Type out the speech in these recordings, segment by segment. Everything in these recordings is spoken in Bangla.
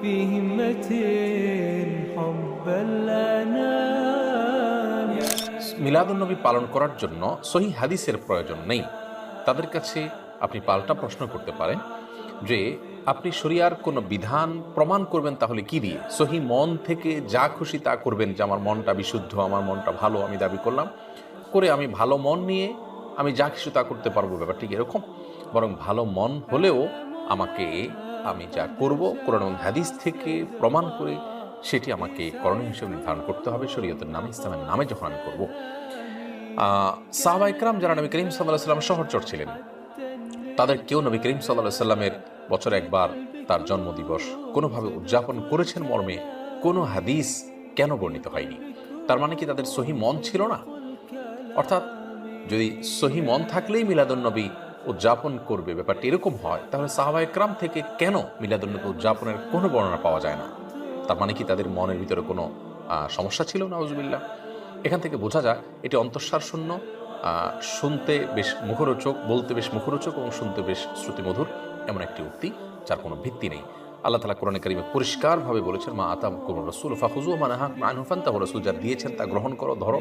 بهمة حب الأنام। মিলাদুন্নবী পালন করার জন্য সহিহ হাদিসের প্রয়োজন নেই। তাদের কাছে আপনি পাল্টা প্রশ্ন করতে পারেন যে আপনি শরিয়ার কোনো বিধান প্রমাণ করবেন তাহলে কি দিয়ে? সহি মন থেকে যা খুশি তা করবেন, যে আমার মনটা বিশুদ্ধ, আমার মনটা ভালো, আমি দাবি করলাম করে আমি ভালো মন নিয়ে আমি যা কিছু তা করতে পারবো, ব্যাপারটি এরকম? বরং ভালো মন হলেও আমাকে, আমি যা করব কোরআন এবং হাদিস থেকে প্রমাণ করে সেটি আমাকে করণীয় হিসেবে নির্ধারণ করতে হবে শরীয়তের নামে, ইসলামের নামে যখন আমি করবো। সাহাবা ইকরাম যারা নবী করিম সাল্লাল্লাহু আলাইহি ওয়াসাল্লামের সহচর ছিলেন, তাদের কেউ নবী করিম সাল্লাল্লাহু আলাইহি ওয়াসাল্লামের বছরে একবার তার জন্মদিবস কোনোভাবে উদযাপন করেছেন মর্মে কোনো হাদিস কেন বর্ণিত হয়নি? তার মানে কি তাদের সহি মন ছিল না? অর্থাৎ যদি সহি মন থাকলেই মিলাদুন্নবী উদযাপন করবে, ব্যাপারটি এরকম হয়, তাহলে সাহাবা ইকরাম থেকে কেন মিলাদুন্নবী উদযাপনের কোনো বর্ণনা পাওয়া যায় না? তার মানে কি তাদের মনের ভিতরে কোনো সমস্যা ছিল? নাউজুবিল্লাহ। এখান থেকে বোঝা যায় এটি অন্তঃসার শূন্য, শুনতে বেশ মুখরোচক, বলতে বেশ মুখরোচক এবং শুনতে বেশ শ্রুতিমধুর এমন একটি উক্তি যার কোনো ভিত্তি নেই। আল্লাহ তাআলা কোরআনে কারিমে পরিষ্কারভাবে বলেছেন, মা আতাকুমুর রাসূল ফাখুযু ওয়া মা নাহাকুম আনহু ফান্তাহু। রাসূল যা দিয়েছেন তা গ্রহণ করো, ধরো,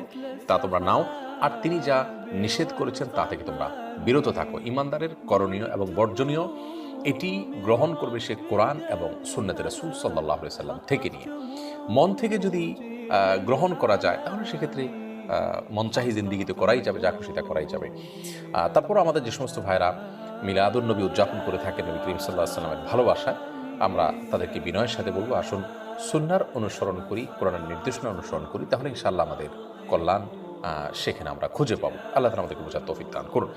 তা তোমরা নাও, আর তিনি যা নিষেধ করেছেন তা থেকে তোমরা বিরত থাকো। ঈমানদারের করণীয় এবং বর্জনীয় এটি গ্রহণ করবে সে কোরআন এবং সুন্নতে রাসূল সাল্লাল্লাহু আলাইহি সাল্লাম থেকে নিয়ে। মন থেকে যদি গ্রহণ করা যায় তাহলে সেক্ষেত্রে মনচাহি জিন্দিগিতে করাই যাবে, যা খুশি তা করাই যাবে। তারপর আমাদের যে সমস্ত ভাইরা মিলাদুন্নবী উদযাপন করে থাকেন নবী করিম সাল্লাল্লাহু আলাইহি ওয়াসাল্লামের ভালোবাসায়, আমরা তাদেরকে বিনয়ের সাথে বলবো, আসুন সুন্নাহর অনুসরণ করি, কোরআনের নির্দেশনা অনুসরণ করি, তাহলে ইনশাআল্লাহ আমাদের কল্যাণ সেখানে আমরা খুঁজে পাবো। আল্লাহ তাআলা আমাদেরকে বোঝার তৌফিক দান করুন।